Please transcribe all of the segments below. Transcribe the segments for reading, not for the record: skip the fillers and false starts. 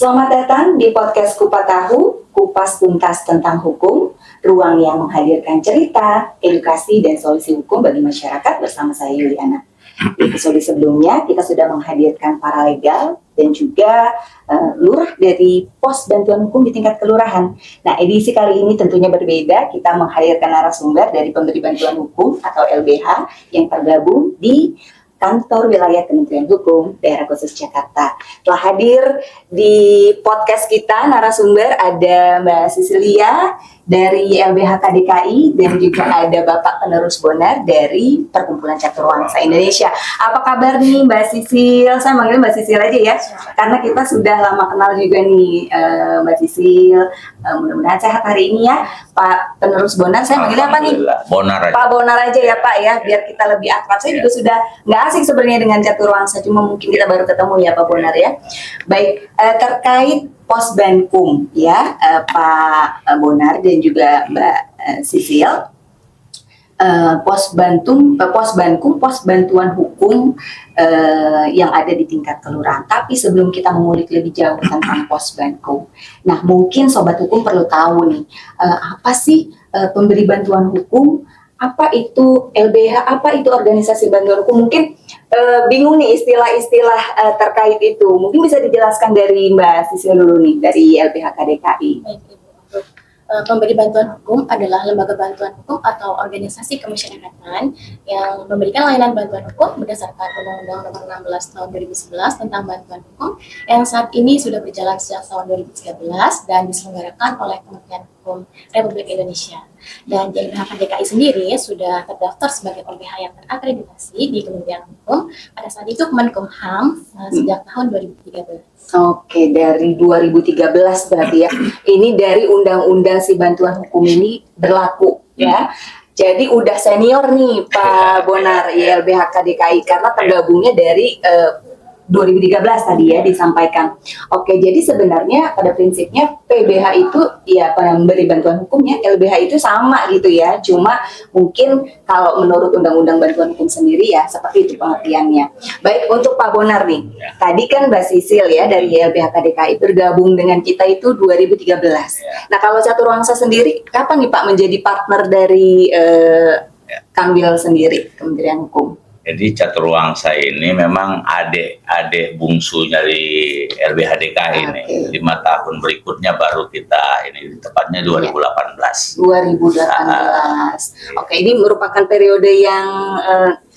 Selamat datang di podcast Kupas Tahu, kupas tuntas tentang hukum, ruang yang menghadirkan cerita, edukasi, dan solusi hukum bagi masyarakat bersama saya Yuliana. Di episode sebelumnya kita sudah menghadirkan paralegal dan juga lurah dari pos bantuan hukum di tingkat kelurahan. Nah, edisi kali ini tentunya berbeda, kita menghadirkan narasumber dari pemberi bantuan hukum atau LBH yang tergabung di Kantor Wilayah Kementerian Hukum Daerah Khusus Jakarta. Telah hadir di podcast kita narasumber ada Mbak Sisilia dari LBH KDKI dan juga ada Bapak Penerus Bonar dari Perkumpulan Caturwangsa Indonesia. Apa kabar nih Mbak Sisil? Saya manggil Mbak Sisil aja ya, karena kita sudah lama kenal juga nih Mbak Sisil. Mudah-mudahan sehat hari ini ya. Pak Penerus Bonar, saya manggilnya apa nih? Bonar aja. Pak Bonar aja ya Pak ya, biar kita lebih akrab. Saya juga sudah nggak asing sebenarnya dengan Caturwangsa, cuma mungkin kita baru ketemu ya Pak Bonar ya. Baik, terkait Pos Bankum ya Pak Bonar dan juga Mbak Sisil, pos bantuan hukum yang ada di tingkat kelurahan. Tapi sebelum kita mengulik lebih jauh tentang Pos Bankum, nah mungkin sobat hukum perlu tahu nih, apa sih pemberi bantuan hukum, apa itu LBH, apa itu organisasi bantuan hukum. Mungkin bingung nih istilah-istilah terkait itu. Mungkin bisa dijelaskan dari Mbak Sisil dulu nih, dari LBH KDKI. Baik, Ibu. Untuk pemberi bantuan hukum adalah lembaga bantuan hukum atau organisasi kemasyarakatan yang memberikan layanan bantuan hukum berdasarkan Undang-Undang Nomor 16 Tahun 2011 tentang bantuan hukum yang saat ini sudah berjalan sejak tahun 2013 dan diselenggarakan oleh Kementerian Hukum Republik Indonesia. Dan di LBH KDKI sendiri sudah terdaftar sebagai LBH yang terakreditasi di Kementerian Hukum pada saat itu Kemenkumham sejak tahun 2013. Oke, dari 2013 berarti ya. Ini dari undang-undang si bantuan hukum ini berlaku ya. Jadi udah senior nih Pak Bonar YLBH KDKI karena tergabungnya dari 2013 tadi ya disampaikan. Oke, jadi sebenarnya pada prinsipnya PBH itu ya pemberi bantuan hukumnya, LBH itu sama gitu ya. Cuma mungkin kalau menurut Undang-Undang Bantuan Hukum sendiri ya seperti itu pengertiannya. Baik, untuk Pak Bonar nih. Tadi kan Mbak Sisil ya dari LBH KDKI bergabung dengan kita itu 2013. Nah, kalau Caturwangsa sendiri kapan nih Pak menjadi partner dari Kanwil sendiri, Kementerian Hukum? Jadi Caturwangsa ini memang adik bungsu dari LBH DKI ini. 5 tahun berikutnya baru kita ini, tepatnya 2018. 2018. Oke, ini merupakan periode yang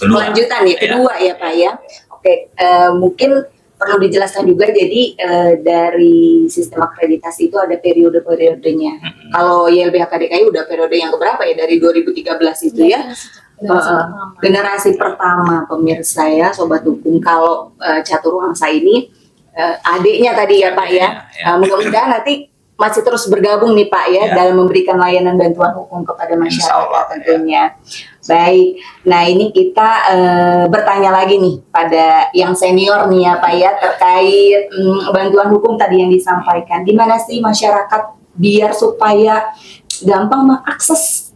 kelanjutan ya, kedua ya Pak ya. Oke, mungkin perlu dijelaskan juga, jadi dari sistem akreditasi itu ada periode-periodenya. Kalau YLBH KDKI udah periode yang keberapa ya, dari 2013 itu ya? Generasi pertama pemirsa ya sobat hukum. Kalau Caturwangsa ini adiknya tadi ya Pak ya. Mudah-mudahan nanti masih terus bergabung nih Pak ya dalam memberikan layanan bantuan hukum kepada masyarakat tentunya. Baik, nah ini kita bertanya lagi nih pada yang senior nih ya Pak ya terkait bantuan hukum tadi yang disampaikan. Gimana sih masyarakat biar supaya gampang mengakses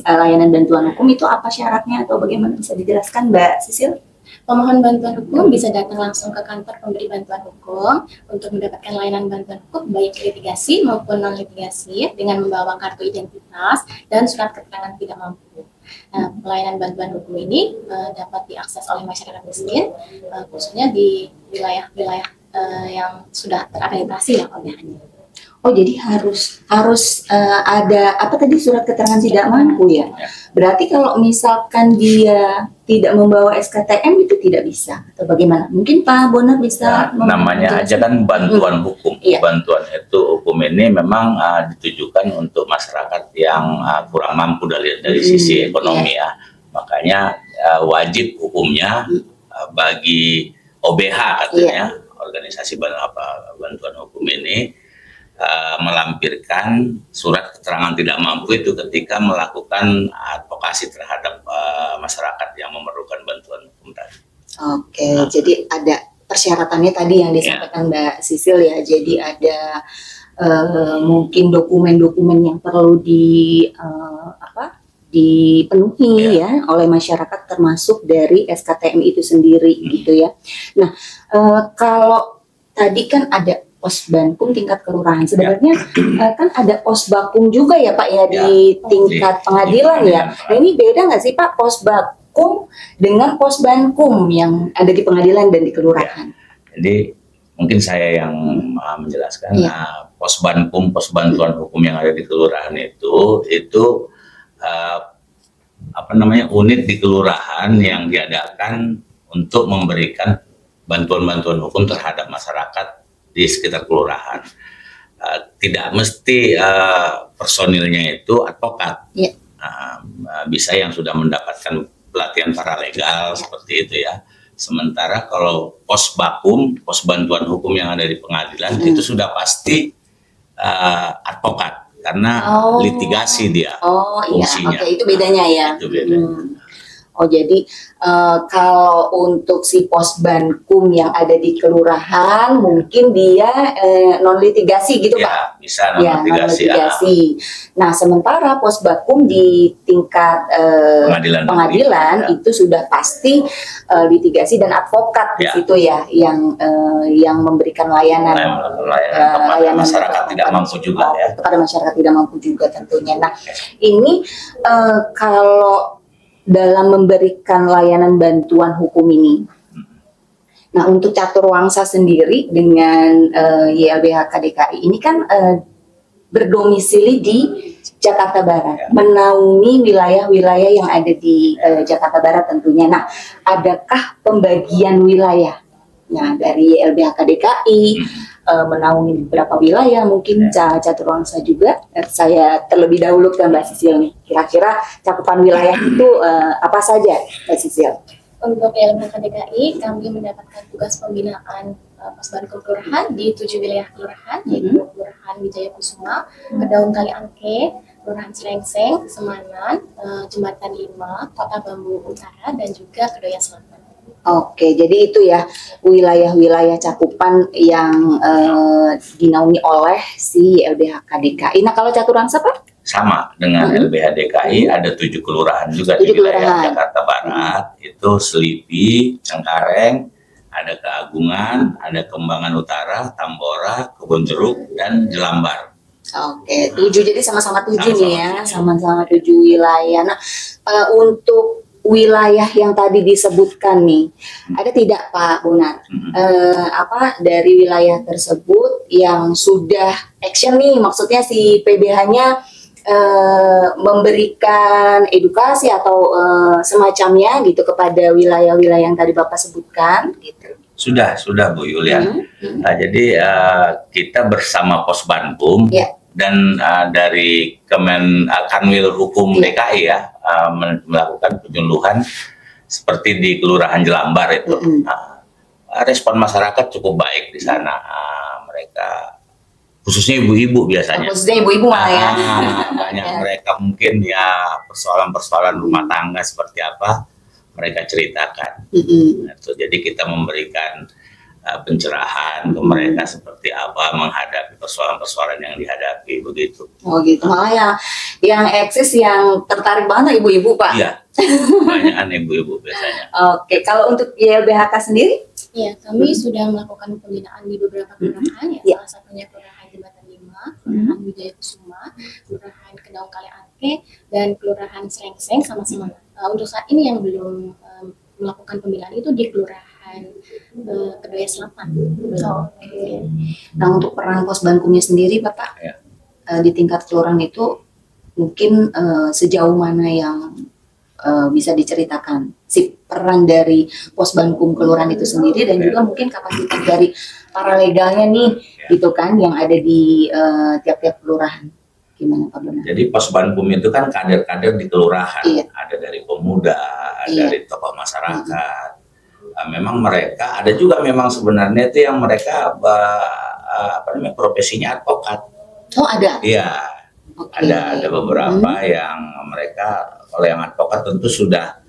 layanan bantuan hukum, itu apa syaratnya atau bagaimana, bisa dijelaskan Mbak Sisil? Pemohon bantuan hukum bisa datang langsung ke kantor pemberi bantuan hukum untuk mendapatkan layanan bantuan hukum baik litigasi maupun non litigasi dengan membawa kartu identitas dan surat keterangan tidak mampu. Nah, pelayanan bantuan hukum ini dapat diakses oleh masyarakat miskin, khususnya di wilayah-wilayah yang sudah terakreditasi ya LBH-nya. Oh, jadi harus ada apa tadi, surat keterangan tidak mampu ya? Berarti kalau misalkan dia tidak membawa SKTM itu tidak bisa atau bagaimana? Mungkin Pak Bonar bisa namanya aja kan bantuan hukum. Bantuan itu hukum ini memang ditujukan untuk masyarakat yang kurang mampu dari sisi ekonomi ya. Makanya wajib hukumnya bagi OBH katanya, organisasi bantuan hukum ini melampirkan surat keterangan tidak mampu itu ketika melakukan advokasi terhadap masyarakat yang memerlukan bantuan hukum tadi. Oke, jadi ada persyaratannya tadi yang disampaikan Mbak Sisil ya. Jadi ada mungkin dokumen-dokumen yang perlu dipenuhi ya oleh masyarakat, termasuk dari SKTM itu sendiri gitu ya. Nah, kalau tadi kan ada Posbankum tingkat kelurahan. Sebenarnya kan ada Posbakum juga ya Pak ya di tingkat pengadilan ya. Nah ini beda nggak sih Pak Posbakum dengan Posbankum yang ada di pengadilan dan di kelurahan? Jadi mungkin saya yang menjelaskan. Posbankum, pos bantuan hukum yang ada di kelurahan itu unit di kelurahan yang diadakan untuk memberikan bantuan-bantuan hukum terhadap masyarakat di sekitar kelurahan. Tidak mesti personilnya itu advokat, bisa yang sudah mendapatkan pelatihan paralegal seperti itu ya. Sementara kalau Posbakum, pos bantuan hukum yang ada di pengadilan itu sudah pasti advokat karena litigasi dia fungsinya. Oke, itu bedanya ya. Itu bedanya. Oh jadi kalau untuk si Posbankum yang ada di kelurahan mungkin dia non litigasi gitu Pak? Bisa non litigasi. Nah sementara Posbakum di tingkat pengadilan itu sudah pasti litigasi dan advokat di situ ya yang memberikan layanan kepada masyarakat tidak mampu juga ya. Kepada masyarakat tidak mampu juga tentunya. Nah ini kalau dalam memberikan layanan bantuan hukum ini. Nah, untuk Catur Wangsa sendiri dengan YLBH KDKI ini kan berdomisili di Jakarta Barat, menaungi wilayah-wilayah yang ada di Jakarta Barat tentunya. Nah, adakah pembagian wilayah? Nah, dari YLBH KDKI menaungi beberapa wilayah, mungkin Catur Wangsa juga. Saya terlebih dahulu ke Mbak Sisil nih. Kira-kira cakupan wilayah itu apa saja, Mbak Sisil? Untuk YLBH KDKI, kami mendapatkan tugas pembinaan Posbankum kelurahan di 7 wilayah kelurahan, yaitu Kelurahan Wijaya Kusuma, Kedaung Kaliangke, Kelurahan Cilengseng, Semanan, Jembatan 5, Kota Bambu Utara, dan juga Kedoya Selatan. Oke, jadi itu ya wilayah-wilayah cakupan yang dinaungi oleh si LBH KDKI. Nah, kalau Catur Wangsa Pak? Sama dengan LBH DKI, ada 7 kelurahan juga di wilayah Jakarta Barat. Itu Selipi, Cengkareng, ada Keagungan, ada Kembangan Utara, Tambora, Kebonjeruk, dan Jelambar. Oke, 7 jadi sama-sama 7 nih ya, sama-sama 7 wilayah. Nah, untuk wilayah yang tadi disebutkan nih, ada tidak Pak Bonar dari wilayah tersebut yang sudah action nih, maksudnya si PBH-nya memberikan edukasi atau semacamnya gitu kepada wilayah-wilayah yang tadi Bapak sebutkan gitu? Sudah Bu Yulian. Nah, jadi kita bersama Posbankum dan dari Kanwil Hukum DKI ya melakukan penyuluhan seperti di Kelurahan Jelambar itu. Respon masyarakat cukup baik di sana. Mereka khususnya ibu-ibu biasanya. Khususnya ibu-ibu malah ya. Banyak mereka mungkin ya persoalan-persoalan rumah tangga seperti apa mereka ceritakan. Jadi kita memberikan pencerahan ke mereka seperti apa menghadapi persoalan-persoalan yang dihadapi begitu. Oh gitu, malah yang eksis yang tertarik banget ibu-ibu Pak. Iya, banyakan ibu-ibu biasanya. Oke, kalau untuk YLBHK sendiri? Iya, kami sudah melakukan pembinaan di beberapa kelurahan ya, salah satunya Kelurahan Jembatan 5, Kelurahan Wijaya Kusuma, Kelurahan Kedaung Kaliangke, dan Kelurahan Cilengseng sama-sama. Untuk saat ini yang belum melakukan pembinaan itu di Kelurahan Kedoya Selatan. Nah, untuk peran Posbankumnya sendiri Bapak di tingkat kelurahan itu mungkin sejauh mana yang bisa diceritakan si peran dari Posbankum kelurahan itu sendiri dan juga mungkin kapasitas dari paralegalnya nih gitu kan yang ada di tiap-tiap kelurahan. Gimana Pak Bonar? Jadi Posbankum itu kan kader-kader di kelurahan, ada dari pemuda, dari tokoh masyarakat. Memang mereka ada juga memang sebenarnya itu yang mereka profesinya advokat. Oh ada? Iya, ada beberapa yang mereka kalau yang advokat tentu sudah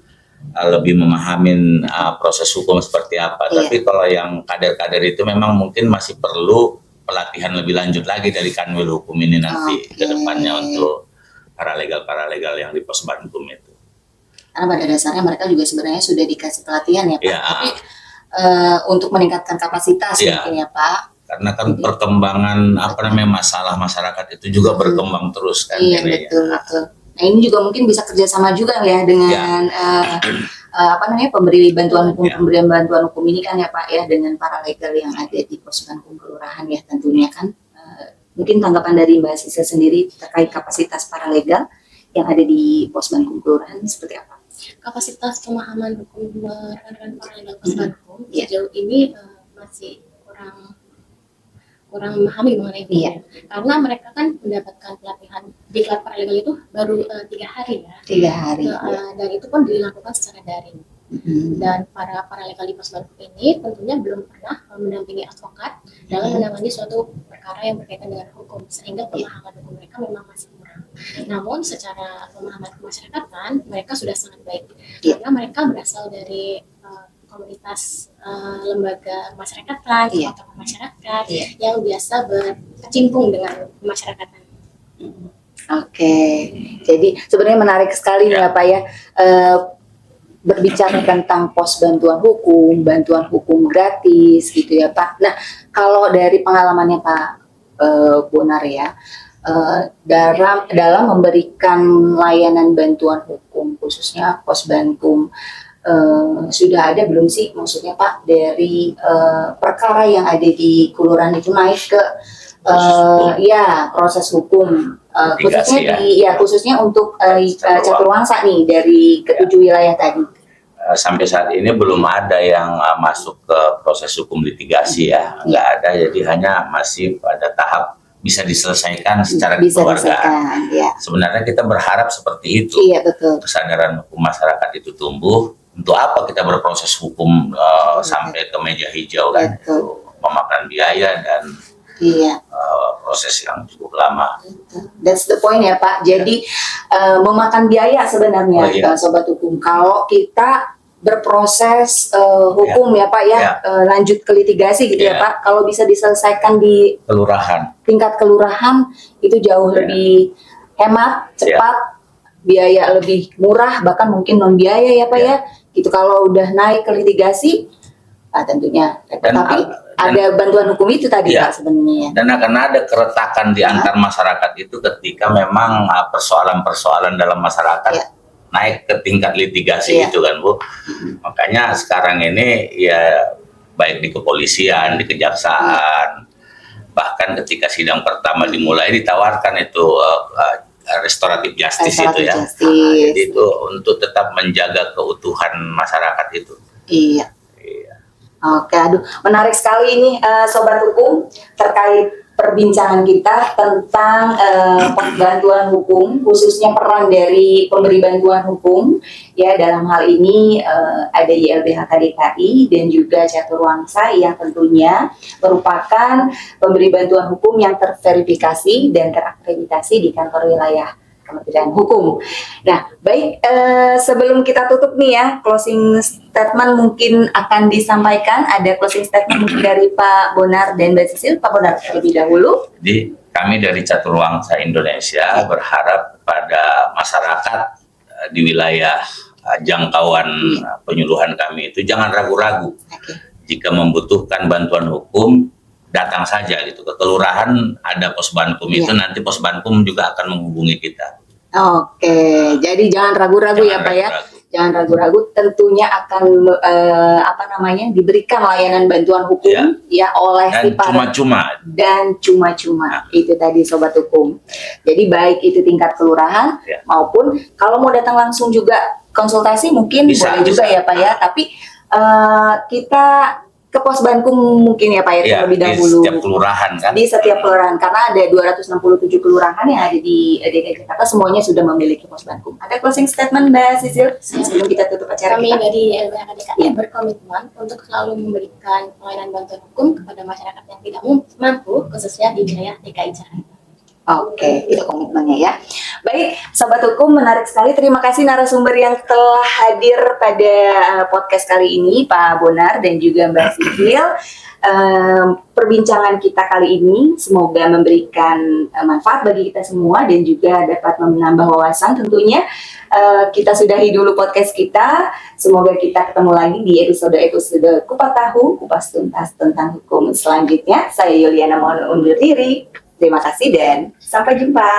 lebih memahami proses hukum seperti apa. Tapi kalau yang kader-kader itu memang mungkin masih perlu pelatihan lebih lanjut lagi dari Kanwil Hukum ini nanti ke depannya untuk paralegal-paralegal yang di Posbankum itu. Karena pada dasarnya mereka juga sebenarnya sudah dikasih pelatihan ya Pak. Tapi untuk meningkatkan kapasitas mungkin ya Pak. karena kan perkembangan masalah masyarakat itu juga berkembang terus kan. Iya, ini betul, ya. betul. Nah, ini juga mungkin bisa kerjasama juga ya dengan pemberi bantuan hukum, Ya. pemberian bantuan hukum ini kan ya Pak ya, dengan paralegal yang ada di pos hukum kelurahan ya tentunya kan. Mungkin tanggapan dari Mbak Sisil sendiri terkait kapasitas paralegal yang ada di pos hukum kelurahan seperti apa? Kapasitas pemahaman hukum rekan-rekan paralegal Posban Hukum Iya. sejauh ini masih kurang memahami mengenai itu. Iya. Karena mereka kan mendapatkan pelatihan diklat paralegal itu baru 3 hari ya. 3 hari. Dan itu pun dilakukan secara daring. Dan para paralegal di Posban Hukum ini tentunya belum pernah mendampingi advokat dalam menangani suatu perkara yang berkaitan dengan hukum, sehingga pemahaman hukum mereka memang masih kurang. Namun secara pemahaman kemasyarakatan mereka sudah sangat baik, karena mereka berasal dari komunitas lembaga kemasyarakatan, tokoh masyarakat yang biasa berkecimpung dengan kemasyarakatan. Oke, jadi sebenarnya menarik sekali nih ya Pak ya, berbicara tentang pos bantuan hukum gratis gitu ya Pak. Nah, kalau dari pengalamannya Pak Bonar ya, dalam memberikan layanan bantuan hukum khususnya pos bankum, sudah ada belum sih maksudnya Pak dari perkara yang ada di kelurahan itu naik ke proses hukum, khususnya khususnya untuk Caturwangsa nih dari ketujuh wilayah tadi. Sampai saat ini belum ada yang masuk ke proses hukum litigasi ya, nggak ada, jadi hanya masih pada tahap bisa diselesaikan secara kekeluargaan. Sebenarnya kita berharap seperti itu. Iya, betul. Kesadaran hukum masyarakat itu tumbuh. Untuk apa kita berproses hukum sampai ke meja hijau kan? Itu memakan biaya dan proses yang cukup lama. That's the point ya Pak. Jadi memakan biaya sebenarnya Sobat Hukum. Kalau kita berproses hukum ya Pak ya, lanjut ke litigasi gitu ya Pak. Kalau bisa diselesaikan di tingkat kelurahan itu jauh lebih hemat, cepat, biaya lebih murah, bahkan mungkin non biaya ya Pak ya. Gitu kalau udah naik ke litigasi, tentunya. Tapi ada bantuan hukum itu tadi Pak sebenarnya. Dan akan ada keretakan di antar masyarakat itu ketika memang persoalan-persoalan dalam masyarakat naik ke tingkat litigasi itu kan Bu. Makanya sekarang ini ya baik di kepolisian, di kejaksaan, bahkan ketika sidang pertama dimulai ditawarkan itu restoratif justice itu ya. Jadi itu untuk tetap menjaga keutuhan masyarakat itu. Iya. Oke, menarik sekali ini Sobat Hukum terkait perbincangan kita tentang bantuan hukum, khususnya peran dari pemberi bantuan hukum ya, dalam hal ini ada YLBH KDKI dan juga Caturwangsa yang tentunya merupakan pemberi bantuan hukum yang terverifikasi dan terakreditasi di kantor wilayah Kementerian Hukum. Nah, baik, sebelum kita tutup nih ya, closing statement mungkin akan disampaikan. Ada closing statement mungkin dari Pak Bonar dan Mbak Sisil. Pak Bonar terlebih dahulu. Jadi kami dari Caturwangsa Indonesia berharap pada masyarakat di wilayah jangkauan penyuluhan kami itu jangan ragu-ragu. Jika membutuhkan bantuan hukum, datang saja gitu ke kelurahan, ada pos bankum itu, nanti pos bankum juga akan menghubungi kita. Oke, jadi jangan ragu-ragu ya Pak ya. Jangan ragu-ragu, tentunya akan diberikan layanan bantuan hukum ya oleh dan cuma-cuma. Dan cuma-cuma itu tadi Sobat Hukum. Jadi baik itu tingkat kelurahan maupun kalau mau datang langsung juga konsultasi mungkin boleh juga ya Pak ya. Tapi kita ke pos bankum mungkin ya Pak ya terlebih dahulu. Di setiap kelurahan kan? Di setiap kelurahan, karena ada 267 kelurahan yang ada di DKI Jakarta, semuanya sudah memiliki pos bankum. Ada closing statement Mbak Sisil sebelum kita tutup acara Kami kita? dari LBH KDKI berkomitmen untuk selalu memberikan pelayanan bantuan hukum kepada masyarakat yang tidak mampu, khususnya di wilayah DKI Jakarta. Oke, itu komitmennya ya. Baik, Sobat Hukum, menarik sekali. Terima kasih narasumber yang telah hadir pada podcast kali ini, Pak Bonar dan juga Mbak Sisil. Perbincangan kita kali ini semoga memberikan manfaat bagi kita semua dan juga dapat menambah wawasan tentunya kita sudahi dulu podcast kita. Semoga kita ketemu lagi di episode Kupas Tahu, Kupas Tuntas tentang hukum selanjutnya. Saya Yuliana mohon undur diri. Terima kasih dan sampai jumpa.